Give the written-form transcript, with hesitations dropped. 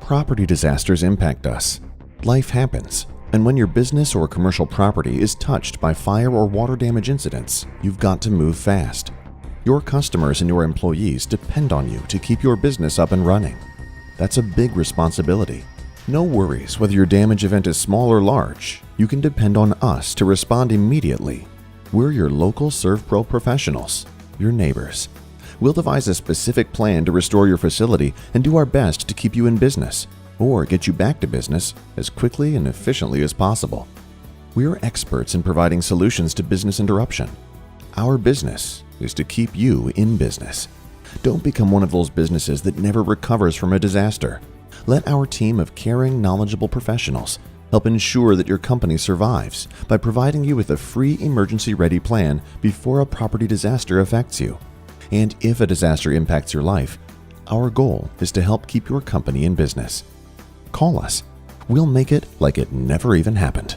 Property disasters impact us. Life happens, and when your business or commercial property is touched by fire or water damage incidents, you've got to move fast. Your customers and your employees depend on you to keep your business up and running. That's a big responsibility. No worries whether your damage event is small or large, you can depend on us to respond immediately. We're your local SERVPRO professionals, your neighbors. We'll devise a specific plan to restore your facility and do our best to keep you in business or get you back to business as quickly and efficiently as possible. We're experts in providing solutions to business interruption. Our business is to keep you in business. Don't become one of those businesses that never recovers from a disaster. Let our team of caring, knowledgeable professionals help ensure that your company survives by providing you with a free emergency-ready plan before a property disaster affects you. And if a disaster impacts your life, our goal is to help keep your company in business. Call us. We'll make it like it never even happened.